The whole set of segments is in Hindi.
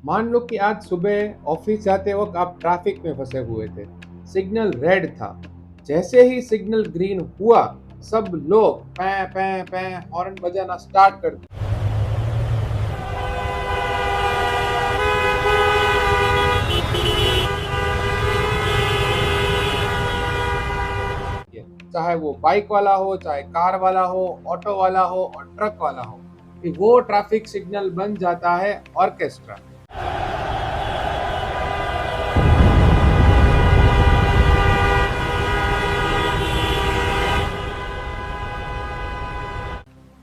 मान लो कि आज सुबह ऑफिस जाते वक्त आप ट्रैफिक में फंसे हुए थे। सिग्नल रेड था। जैसे ही सिग्नल ग्रीन हुआ, सब लोग पै पै पै हॉर्न बजाना स्टार्ट कर दिए। चाहे वो बाइक वाला हो, चाहे कार वाला हो, ऑटो वाला हो और ट्रक वाला हो, कि वो ट्रैफिक सिग्नल बन जाता है ऑर्केस्ट्रा।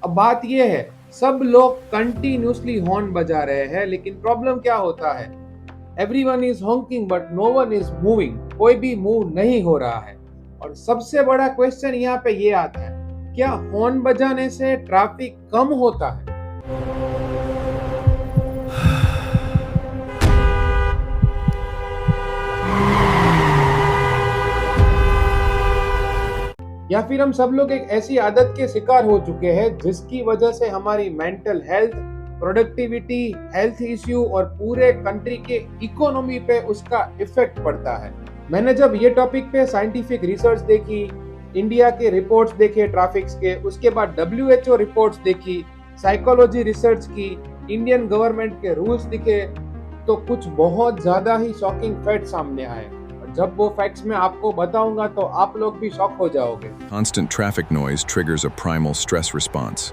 अब बात यह है, सब लोग कंटिन्यूसली हॉर्न बजा रहे हैं, लेकिन प्रॉब्लम क्या होता है? Everyone is honking but no one is moving. कोई भी मूव नहीं हो रहा है। और सबसे बड़ा क्वेश्चन यहाँ पे ये आता है, क्या हॉर्न बजाने से ट्रैफिक कम होता है? या फिर हम सब लोग एक ऐसी आदत के शिकार हो चुके हैं जिसकी वजह से हमारी mental health, productivity, health issue और पूरे कंट्री के इकोनॉमी पे उसका इफेक्ट पड़ता है। मैंने जब ये टॉपिक पे साइंटिफिक रिसर्च देखी, इंडिया के रिपोर्ट्स देखे ट्रैफिक्स के, उसके बाद WHO रिपोर्ट्स देखी, साइकोलॉजी रिसर्च की, इंडियन गवर्नमेंट के रूल्स दिखे, तो कुछ बहुत ज्यादा ही शॉकिंग फैक्ट सामने आए। जब वो फैक्ट्स मैं आपको बताऊंगा तो आप लोग भी शॉक हो जाओगे। Constant traffic noise triggers a primal stress response.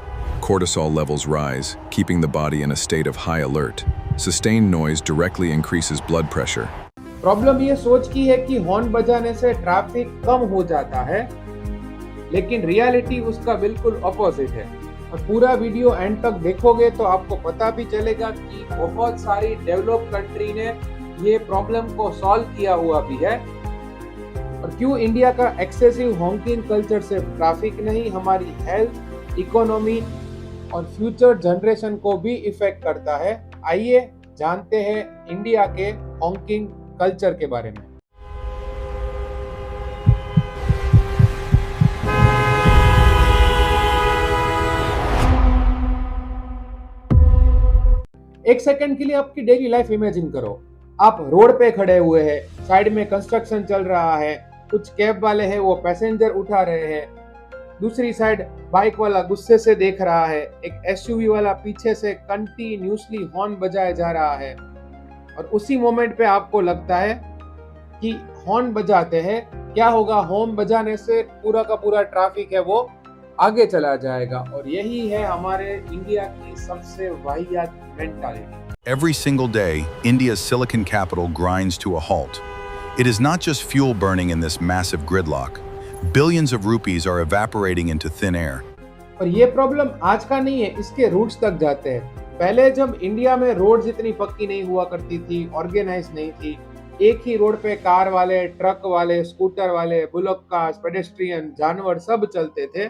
Cortisol levels rise, keeping the body in a state of high alert. Sustained noise directly increases blood pressure. Problem ये सोच की है कि हॉर्न बजाने से ट्रैफिक कम हो जाता है, लेकिन रियलिटी उसका बिल्कुल ऑपोजिट है। और पूरा वीडियो एंड तक देखोगे तो आपको पता भी चलेगा कि बहुत सारी डेवलप कंट्री ने ये प्रॉब्लम को सॉल्व किया हुआ भी है। और क्यों इंडिया का एक्सेसिव हॉकिंग कल्चर से ट्रैफिक नहीं, हमारी हेल्थ, इकोनॉमी और फ्यूचर जनरेशन को भी इफेक्ट करता है। आइए जानते हैं इंडिया के हॉकिंग कल्चर के बारे में। एक सेकंड के लिए आपकी डेली लाइफ इमेजिन करो। आप रोड पे खड़े हुए हैं, साइड में कंस्ट्रक्शन चल रहा है, कुछ कैब वाले हैं वो पैसेंजर उठा रहे हैं, दूसरी साइड बाइक वाला गुस्से से देख रहा है, एक SUV वाला पीछे से कंटिन्यूसली हॉर्न बजाया जा रहा है। और उसी मोमेंट पे आपको लगता है कि हॉर्न बजाते हैं, क्या होगा, हॉर्न बजाने से पूरा का पूरा ट्रैफिक है वो आगे चला जाएगा। और यही है हमारे इंडिया की सबसे वाहियात mentality. Every single day, India's silicon capital grinds to a halt. It is not just fuel burning in this massive gridlock. Billions of rupees are evaporating into thin air. और ये प्रॉब्लम आज का नहीं है, इसके रूट्स तक जाते हैं। पहले जब इंडिया में रोड्स इतनी पक्की नहीं हुआ करती थी, ऑर्गेनाइज नहीं थी, एक ही रोड पे कार वाले, ट्रक वाले, स्कूटर वाले, बुलक कार्स, पेडेस्ट्रियन, जानवर सब चलते थे,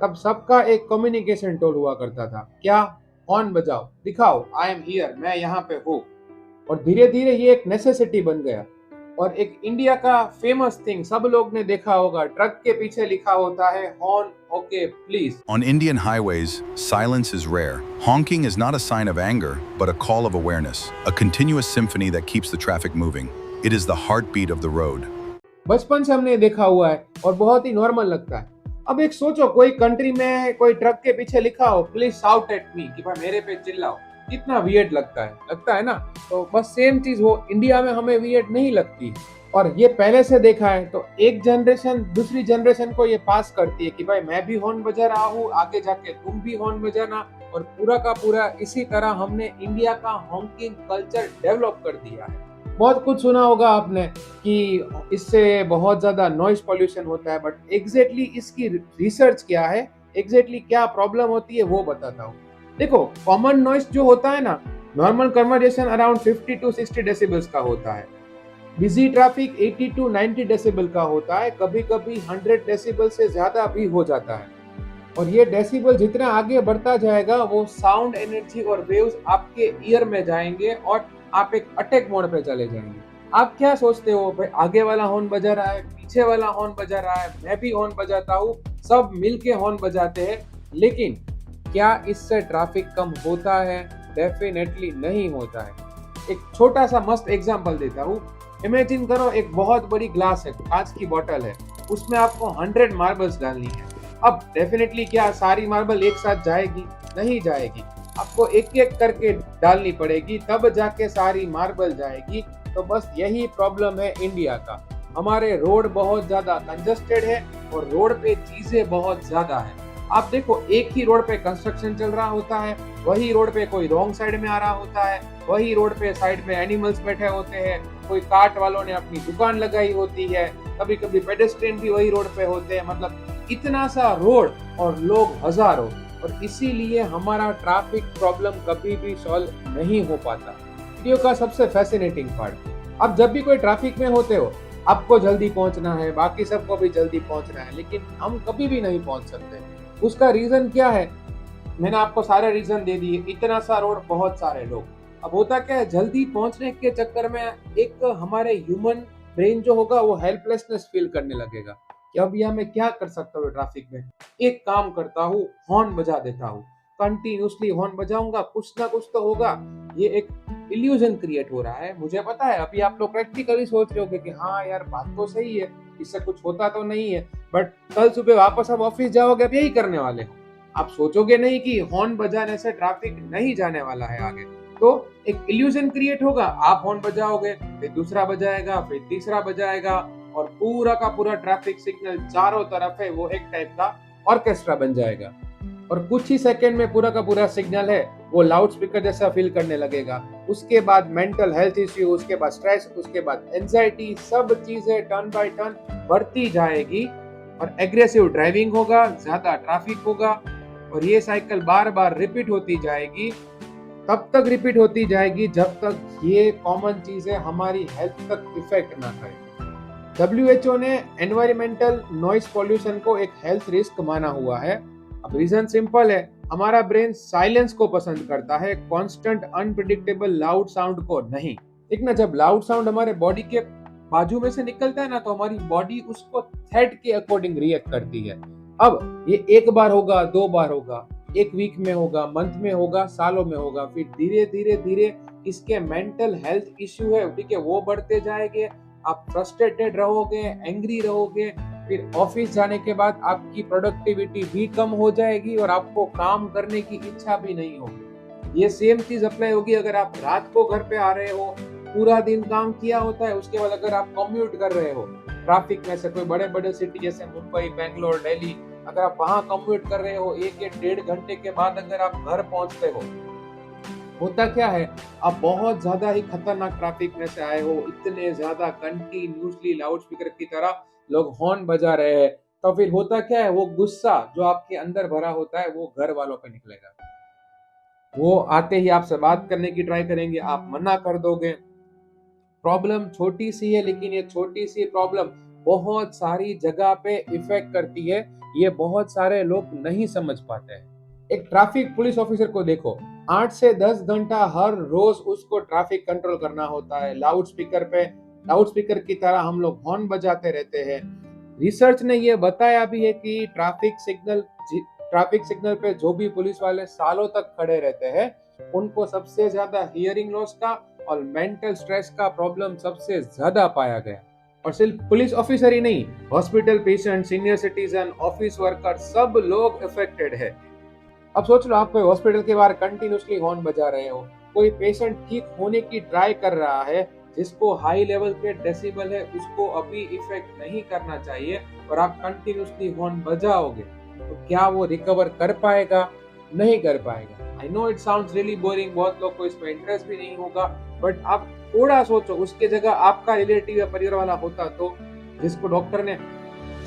तब सबका एक कम्युनिकेशन टूल हुआ करता था। क्या? हॉर्न बजाओ, दिखाओ आई एम हियर, मैं यहाँ पे हूँ। और धीरे धीरे ये एक नेसेसिटी बन गया। और एक इंडिया का फेमस थिंग सब लोग ने देखा होगा, ट्रक के पीछे लिखा होता है horn okay please. On Indian highways, silence is rare. Honking is not a sign of anger, but a call of awareness, a continuous symphony that keeps the traffic moving. It is the heartbeat of the road. बचपन से हमने देखा हुआ है और बहुत ही नॉर्मल लगता है। अब एक सोचो, कोई कंट्री में कोई ट्रक के पीछे लिखा हो प्लीज शाउट एट मी, कि भाई मेरे पे चिल्लाओ, कितना वियर्ड लगता है ना। तो बस सेम चीज वो इंडिया में हमें वियर्ड नहीं लगती। और ये पहले से देखा है, तो एक जनरेशन दूसरी जनरेशन को ये पास करती है कि भाई मैं भी हॉर्न बजा रहा हूँ, आगे जाके तुम भी हॉर्न बजाना। और पूरा का पूरा इसी तरह हमने इंडिया का हॉकिंग कल्चर डेवलप कर दिया है। बहुत कुछ सुना होगा आपने कि इससे बहुत ज्यादा नॉइज पॉल्यूशन होता है, बट एग्जैक्टली इसकी रिसर्च क्या है, एग्जैक्टली क्या प्रॉब्लम होती है वो बताता हूँ। देखो, कॉमन नॉइज जो होता है ना, normal conversation around 50 to 60 decibels का होता है। बिजी ट्रैफिक 80 to 90 डेसिबल का होता है, कभी कभी 100 डेसिबल से ज्यादा भी हो जाता है। और ये डेसिबल जितना आगे बढ़ता जाएगा, वो साउंड एनर्जी और वेव्स आपके ईयर में जाएंगे और आप एक अटैक मोड पे चले जाएंगे। आप क्या सोचते हो, भाई आगे वाला हॉर्न बजा रहा है, पीछे वाला हॉर्न बजा रहा है, मैं भी हॉर्न बजाता हूँ, सब मिलके हॉर्न बजाते हैं, लेकिन क्या इससे ट्रैफिक कम होता है? डेफिनेटली नहीं होता है। एक छोटा सा मस्त एग्जांपल देता हूँ। इमेजिन करो एक बहुत बड़ी ग्लास है, कांच की बोतल है, उसमें आपको 100 मार्बल्स डालनी है। अब डेफिनेटली क्या सारी मार्बल एक साथ जाएगी? नहीं जाएगी, आपको एक एक करके डालनी पड़ेगी, तब जाके सारी मार्बल जाएगी। तो बस यही प्रॉब्लम है इंडिया का। हमारे रोड बहुत ज्यादा कंजस्टेड है और रोड पे चीजें बहुत ज्यादा है। आप देखो, एक ही रोड पे कंस्ट्रक्शन चल रहा होता है, वही रोड पे कोई रॉन्ग साइड में आ रहा होता है, वही रोड पे साइड में एनिमल्स बैठे होते हैं, कोई कार्ट वालों ने अपनी दुकान लगाई होती है, कभी कभी पेडेस्ट्रियन भी वही रोड पे होते हैं। मतलब इतना सा रोड और लोग हजारों, और इसीलिए हमारा ट्रैफिक प्रॉब्लम कभी भी सॉल्व नहीं हो पाता। वीडियो का सबसे फैसिनेटिंग पार्ट, आप जब भी कोई ट्रैफिक में होते हो, आपको जल्दी पहुंचना है, बाकी सबको भी जल्दी पहुंचना है, लेकिन हम कभी भी नहीं पहुंच सकते। उसका रीजन क्या है? मैंने आपको सारे रीजन दे दिए। इतना सा रोड, बहुत सारे लोग। अब होता क्या है, जल्दी पहुंचने के चक्कर में एक हमारे ह्यूमन ब्रेन जो होगा वो हेल्पलेसनेस फील करने लगेगा कि अब यह मैं क्या कर सकता हूँ ट्रैफिक में। एक काम करता हूँ, हॉर्न बजा देता हूँ, कंटिन्यूसली हॉर्न बजाऊंगा, कुछ ना कुछ तो होगा। ये एक इल्यूजन क्रिएट हो रहा है। मुझे पता है अभी आप लोग प्रैक्टिकली सोच रहे होगे कि हाँ यार बात तो सही है, इससे कुछ होता तो नहीं है, बट कल सुबह वापस आप ऑफिस जाओगे, अब यही करने वाले हो। आप सोचोगे नहीं कि हॉर्न बजाने से ट्रैफिक नहीं जाने वाला है आगे। तो एक इल्यूजन क्रिएट होगा, आप हॉर्न बजाओगे, फिर दूसरा बजाएगा, फिर तीसरा बजाएगा, और पूरा का पूरा ट्रैफिक सिग्नल चारों तरफ है वो एक टाइप का ऑर्केस्ट्रा बन जाएगा। और कुछ ही सेकंड में पूरा का पूरा सिग्नल है वो लाउड स्पीकर जैसा फील करने लगेगा। उसके बाद मेंटल हेल्थ इश्यू, उसके बाद स्ट्रेस, उसके बाद एंजाइटी, सब चीजें टर्न बाय टर्न बढ़ती जाएगी और एग्रेसिव ड्राइविंग होगा, ज्यादा ट्रैफिक होगा, और ये साइकिल बार बार रिपीट होती जाएगी। तब तक रिपीट होती जाएगी जब तक ये कॉमन चीजें हमारी हेल्थ तक इफेक्ट ना करें। WHO ने एनवायरमेंटल नॉइस पॉल्यूशन को एक हेल्थ रिस्क माना हुआ है। अब रीजन सिंपल है, हमारा ब्रेन साइलेंस को पसंद करता है, कांस्टेंट अनप्रेडिक्टेबल लाउड साउंड को नहीं। ठीक ना, जब लाउड साउंड हमारे बॉडी के बाजू में से निकलता है ना, तो हमारी बॉडी उसको थ्रेट के अकॉर्डिंग रिएक्ट करती है। अब ये एक बार होगा, 2 बार होगा, एक वीक में होगा, मंथ में होगा, सालों में होगा, फिर धीरे धीरे धीरे इसके मेंटल हेल्थ इश्यू है, ठीक है, वो बढ़ते जाएंगे। आप फ्रस्ट्रेटेड रहोगे, एंग्री रहोगे, फिर ऑफिस जाने के बाद आपकी प्रोडक्टिविटी भी कम हो जाएगी और आपको काम करने की इच्छा भी नहीं होगी। ये सेम चीज अप्लाई होगी अगर आप रात को घर पे आ रहे हो, पूरा दिन काम किया होता है, उसके बाद अगर आप कम्यूट कर रहे हो ट्रैफिक में से, कोई बड़े बड़े सिटी जैसे मुंबई, बेंगलोर, दिल्ली, अगर आप वहां कम्यूट कर रहे हो, 1-1.5 घंटे के बाद अगर आप घर पहुंचते हो, होता क्या है, आप बहुत ज्यादा ही खतरनाक ट्रैफिक में से आए हो, इतने ज्यादा कंटिन्यूसली लाउड स्पीकर की तरह लोग हॉर्न बजा रहे हैं, तो फिर होता क्या है, वो गुस्सा जो आपके अंदर भरा होता है वो घर वालों पे निकलेगा। वो आते ही आपसे बात करने की ट्राई करेंगे, आप मना कर दोगे। प्रॉब्लम छोटी सी है, लेकिन ये छोटी सी प्रॉब्लम बहुत सारी जगह पे इफेक्ट करती है। ये बहुत सारे लोग नहीं समझ पाते हैं। एक ट्रैफिक पुलिस ऑफिसर को देखो, 8 से 10 घंटा हर रोज उसको ट्रैफिक कंट्रोल करना होता है। लाउड स्पीकर की तरह हम लोग हॉर्न बजाते रहते हैं। रिसर्च ने ये बताया भी है कि ट्रैफिक सिग्नल पे जो भी पुलिस वाले सालों तक खड़े रहते हैं, उनको सबसे ज्यादा हियरिंग लॉस का और मेंटल स्ट्रेस का प्रॉब्लम सबसे ज्यादा पाया गया। और सिर्फ पुलिस ऑफिसर ही नहीं, hospital patient, senior citizen, office worker, सब लोग अफेक्टेड है। अब सोच लो, आप कोई हॉस्पिटल के बाहर कंटिन्यूसली हॉर्न बजा रहे हो, कोई पेशेंट ठीक होने की ट्राई कर रहा है, जिसको हाई लेवल के डेसिबल है, उसको अभी इफेक्ट नहीं करना चाहिए, और आप कंटिन्यूसली हॉर्न बजाओगे, तो क्या वो रिकवर कर पाएगा? नहीं कर पाएगा। I know it sounds really boring, बहुत लोग को इसमें इंटरेस्ट भी नहीं होगा, बट आप थोड़ा सोचो, उसके जगह आपका रिलेटिव या परिवार वाला होता, तो जिसको डॉक्टर ने,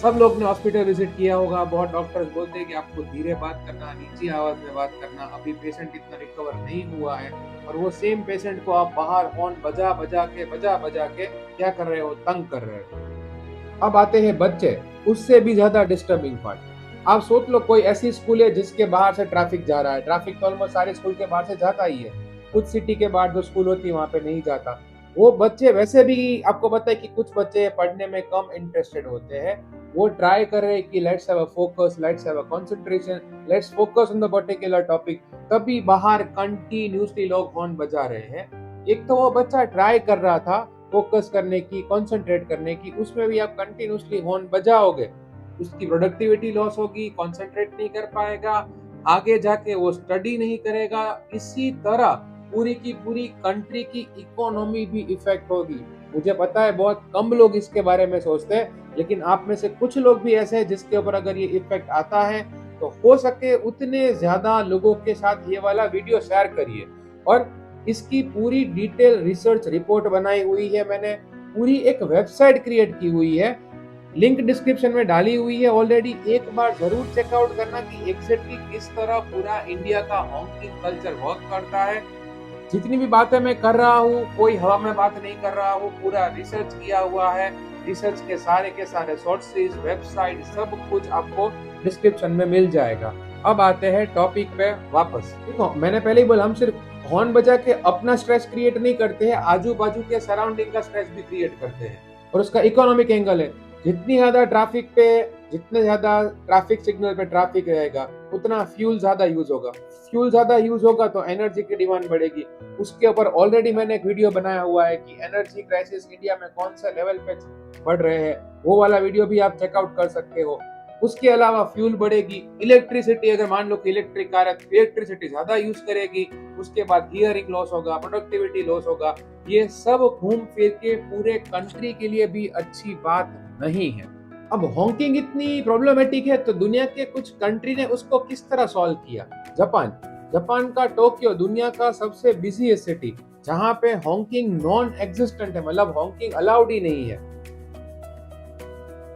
सब लोग ने हॉस्पिटल विजिट किया होगा, बहुत डॉक्टर्स बोलते हैं कि आपको धीरे बात करना, नीची आवाज में बात करना, अभी पेशेंट इतना रिकवर नहीं हुआ है, और वो सेम पेशेंट को आप बाहर हॉर्न बजा बजा के क्या कर रहे हो? तंग कर रहे हो। अब आते हैं बच्चे, उससे भी ज्यादा डिस्टर्बिंग पार्ट। आप सोच लो, कोई ऐसी स्कूल है जिसके बाहर से ट्रैफिक जा रहा है। ट्रैफिक तो ऑलमोस्ट सारे स्कूल के बाहर से जाता ही है, कुछ सिटी के बाहर जो स्कूल होती है वहां पे नहीं जाता। वो बच्चे, वैसे भी आपको पता है कि कुछ बच्चे पढ़ने में कम इंटरेस्टेड होते हैं, वो ट्राई कर रहे हैं कि let's have a focus, let's have a concentration, let's focus on the particular topic, तभी बाहर कंटिन्यूसली लोग हॉर्न बजा रहे हैं। एक तो वो बच्चा ट्राई कर रहा था फोकस करने की, कंसंट्रेट करने की, उसमें भी आप कंटिन्यूअसली हॉर्न बजाओगे, उसकी प्रोडक्टिविटी लॉस होगी, कंसंट्रेट नहीं कर पाएगा, आगे जाके वो स्टडी नहीं करेगा। इसी तरह पूरी की पूरी कंट्री की इकोनॉमी भी इफेक्ट होगी। मुझे पता है बहुत कम लोग इसके बारे में सोचते हैं, लेकिन आप में से कुछ लोग भी ऐसे हैं जिसके ऊपर अगर ये इफेक्ट आता है तो हो सके उतने ज्यादा लोगों के साथ ये वाला वीडियो शेयर करिए। और इसकी पूरी डिटेल रिसर्च रिपोर्ट बनाई हुई है मैंने, पूरी एक वेबसाइट क्रिएट की हुई है, लिंक डिस्क्रिप्शन में डाली हुई है ऑलरेडी। एक बार जरूर चेकआउट करना कि एग्जैक्टली किस तरह पूरा इंडिया का हॉकिंग कल्चर वर्क करता है। जितनी भी बातें मैं कर रहा हूँ कोई हवा में बात नहीं कर रहा हूँ, पूरा रिसर्च किया हुआ है। रिसर्च के सारे सोर्सेज, वेबसाइट, सब कुछ आपको डिस्क्रिप्शन में मिल जाएगा। अब आते हैं टॉपिक पे वापस। देखो मैंने पहले ही बोला, हम सिर्फ हॉर्न बजा के अपना स्ट्रेस क्रिएट नहीं करते हैं, आजू बाजू के सराउंडिंग का स्ट्रेस भी क्रिएट करते हैं। और उसका इकोनॉमिक एंगल है, जितनी ज्यादा ट्रैफिक पे, जितने ज्यादा ट्रैफिक सिग्नल पे ट्रैफिक रहेगा उतना फ्यूल ज्यादा यूज होगा। फ्यूल ज्यादा यूज होगा तो एनर्जी की डिमांड बढ़ेगी। उसके ऊपर ऑलरेडी मैंने एक वीडियो बनाया हुआ है कि एनर्जी क्राइसिस इंडिया में कौन सा लेवल पे बढ़ रहे हैं, वो वाला वीडियो भी आप चेकआउट कर सकते हो। उसके अलावा फ्यूल बढ़ेगी, इलेक्ट्रिसिटी, अगर मान लो कि इलेक्ट्रिक कार है, इलेक्ट्रिसिटी ज्यादा यूज करेगी, उसके बाद हियरिंग लॉस होगा, प्रोडक्टिविटी लॉस होगा। ये सब घूम फिर के पूरे कंट्री के लिए भी अच्छी बात नहीं है। अब हॉकिंग इतनी प्रॉब्लमेटिक है तो दुनिया के कुछ कंट्री ने उसको किस तरह सॉल्व किया। जापान का टोक्यो दुनिया का सबसे बिजीएस्ट सिटी, जहां पे हॉकिंग नॉन एग्जिस्टेंट है, मतलब हॉकिंग अलाउड ही नहीं है।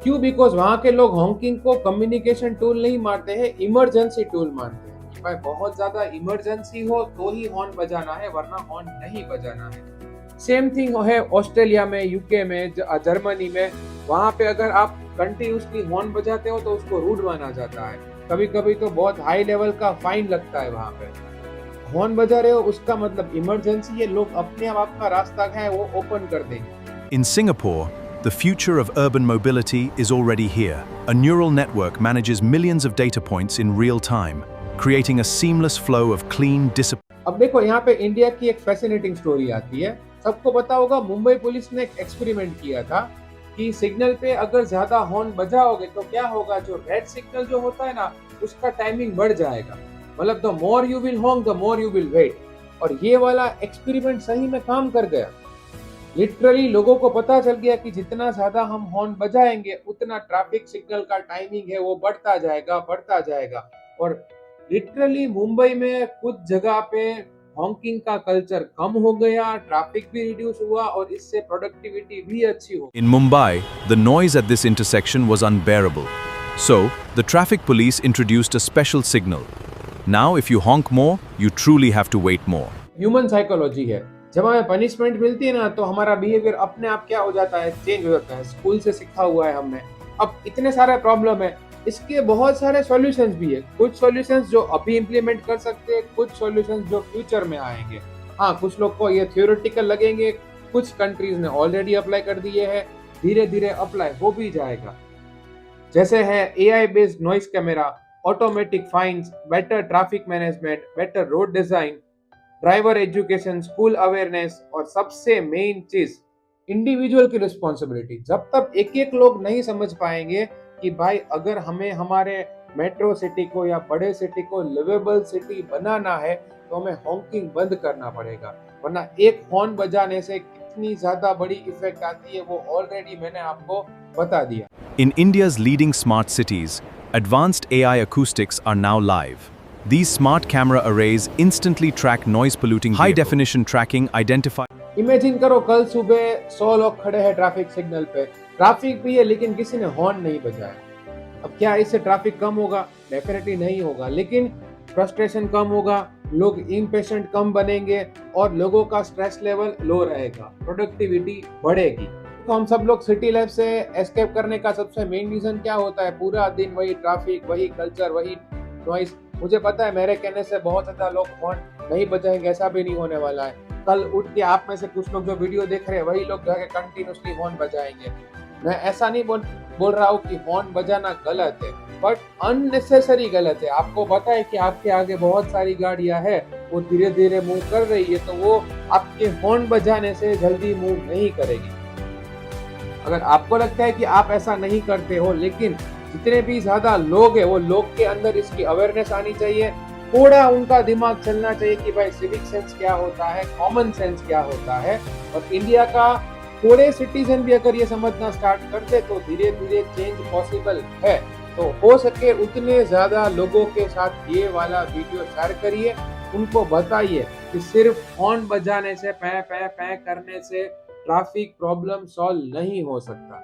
क्यों? बिकॉज वहां के लोग हॉकिंग को कम्युनिकेशन टूल नहीं मानते हैं, इमरजेंसी टूल मानते हैं कि भाई बहुत ज्यादा इमरजेंसी हो तो ही हॉर्न बजाना है, वरना हॉर्न नहीं बजाना है। सेम थिंग है ऑस्ट्रेलिया में, यूके में, जर्मनी में। वहां पे अगर आप कंटिन्यूसली हॉर्न बजाते हो तो उसको रूड माना जाता है, कभी कभी तो बहुत हाई लेवल का फाइन लगता है। वहां पे हॉर्न बजा रहे हो उसका मतलब इमरजेंसी है, लोग अपने आप आपका रास्ता है वो ओपन कर देंगे। In Singapore, the future of urban mobility is already here. A neural network manages millions of data points in real time, creating a seamless flow of clean, disciplined. अब देखो यहाँ पे इंडिया की एक फैसिनेटिंग स्टोरी आती है। सबको पता होगा मुंबई पुलिस ने एक एक्सपेरिमेंट किया था कि सिग्नल पे अगर ज्यादा हॉर्न बजाओगे तो क्या होगा, जो रेड सिग्नल जो होता है ना उसका टाइमिंग बढ़ जाएगा, मतलब the more you will honk the more you will wait. और ये वाला एक्सपेरिमेंट सही में काम कर गया। लिटरली लोगों को पता चल गया कि जितना ज्यादा हम हॉर्न बजाएंगे उतना ट्रैफिक सिग्नल का टाइमिंग है वो बढ़ता जाएगा। और लिटरली मुंबई में कुछ जगह पे हॉकिंग का कल्चर कम हो गया, ट्रैफिक भी रिड्यूस हुआ और इससे प्रोडक्टिविटी भी अच्छी हो। In Mumbai, the noise at this intersection was unbearable. So, the traffic police introduced a special signal. Now, if you honk more, you truly have to wait more. Human psychology है, जब हमें पनिशमेंट मिलती है ना तो हमारा बिहेवियर अपने आप क्या हो जाता है, चेंज हो जाता है। स्कूल से सीखा हुआ है हमने। अब इतने सारे प्रॉब्लम है, इसके बहुत सारे सॉल्यूशंस भी है। कुछ सॉल्यूशंस जो अभी इंप्लीमेंट कर सकते हैं, कुछ सॉल्यूशंस जो फ्यूचर में आएंगे। हाँ, कुछ लोग को ये थियोरेटिकल लगेंगे, कुछ कंट्रीज ने ऑलरेडी अप्लाई कर दिए हैं, धीरे धीरे अप्लाई हो भी जाएगा। जैसे है AI based noise camera, automatic fines, better traffic management, better road design, driver education, school awareness और सबसे मेन चीज इंडिविजुअल की रिस्पॉन्सिबिलिटी। जब तक एक एक लोग नहीं समझ पाएंगे कि भाई अगर हमें हमारे मेट्रो सिटी को या बड़े सिटी को लिवेबल सिटी बनाना है तो हमें हॉकिंग बंद करना पड़ेगा, वरना एक हॉर्न बजाने से कितनी ज्यादा बड़ी इफेक्ट आती है वो ऑलरेडी मैंने आपको बता दिया। In India's leading smart cities, advanced AI acoustics are now live. These smart camera arrays instantly track noise-polluting high-definition tracking, identify. Imagine करो कल सुबह 100 लोग खड़े हैं ट्रैफिक सिग्नल पे, ट्रैफिक भी है लेकिन किसी ने हॉर्न नहीं बजाया। अब क्या इससे ट्रैफिक कम होगा? डेफिनेटली नहीं होगा, लेकिन फ्रस्ट्रेशन कम होगा, लोग इम्पेशेंट कम बनेंगे और लोगों का स्ट्रेस लेवल लो रहेगा, प्रोडक्टिविटी बढ़ेगी। तो हम सब लोग सिटी लाइफ से एस्केप करने का सबसे मेन रीजन क्या होता है? पूरा दिन वही ट्रैफिक, वही कल्चर, वही नॉइस। मुझे पता है मेरे कहने से बहुत ज्यादा लोग हॉर्न नहीं बजाएंगे, ऐसा भी नहीं होने वाला है। कल उठ के आप में से कुछ लोग जो वीडियो देख रहे हैं वही लोग जाके कंटिन्यूसली हॉर्न बजाएंगे। मैं ऐसा नहीं बोल रहा हूँ कि हॉर्न बजाना गलत है, बट अननेसेसरी गलत है। आपको पता है कि आपके आगे बहुत सारी गाड़ियां है, वो धीरे धीरे मूव कर रही है, तो वो आपके हॉर्न बजाने से जल्दी मूव नहीं करेगी। अगर आपको लगता है कि आप ऐसा नहीं करते हो, लेकिन जितने भी ज्यादा लोग हैं वो लोग के अंदर इसकी अवेयरनेस आनी चाहिए, थोड़ा उनका दिमाग चलना चाहिए कि भाई सिविक सेंस क्या होता है, कॉमन सेंस क्या होता है। और इंडिया का थोड़े सिटीजन भी अगर ये समझना स्टार्ट कर दे तो धीरे धीरे चेंज पॉसिबल है। तो हो सके उतने ज्यादा लोगों के साथ ये वाला वीडियो शेयर करिए, उनको बताइए कि सिर्फ हॉर्न बजाने से, पै पै पै करने से ट्रैफिक प्रॉब्लम सॉल्व नहीं हो सकता।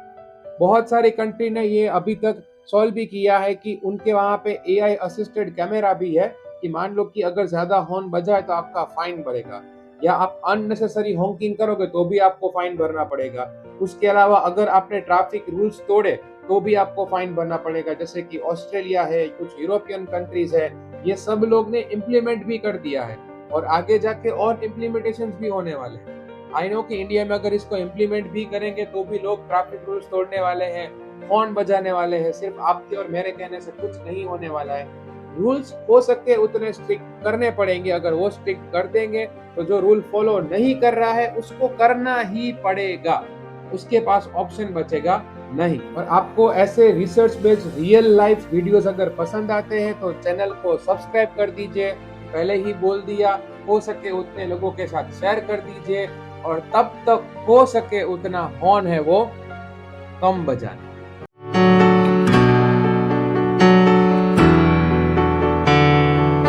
बहुत सारी कंट्री ने ये अभी तक सॉल्व भी किया है कि उनके वहां पे एआई असिस्टेड कैमरा भी है कि मान लो कि अगर ज्यादा हॉर्न बजाए तो आपका फाइन बढ़ेगा, या आप अननेसेसरी हॉकिंग करोगे तो भी आपको फाइन भरना पड़ेगा। उसके अलावा अगर आपने ट्रैफिक रूल्स तोड़े तो भी आपको फाइन भरना पड़ेगा, जैसे कि ऑस्ट्रेलिया है, कुछ यूरोपियन कंट्रीज है, ये सब लोग ने इम्प्लीमेंट भी कर दिया है और आगे जाके और इम्प्लीमेंटेशन भी होने वाले हैं। आई नो कि इंडिया में अगर इसको इम्प्लीमेंट भी करेंगे तो भी लोग ट्रैफिक रूल्स तोड़ने वाले हैं, हॉर्न बजाने वाले हैं। सिर्फ आपके और मेरे कहने से कुछ नहीं होने वाला है। रूल्स हो सके उतने स्ट्रिक्ट करने पड़ेंगे। अगर वो स्ट्रिक्ट कर देंगे तो जो रूल फॉलो नहीं कर रहा है उसको करना ही पड़ेगा, उसके पास ऑप्शन बचेगा नहीं। और आपको ऐसे research based real life videos अगर पसंद आते हैं तो चैनल को सब्सक्राइब कर दीजिए, पहले ही बोल दिया, हो सके उतने लोगों के साथ शेयर कर दीजिए, और तब तक हो सके उतना हॉर्न है वो कम बजाना।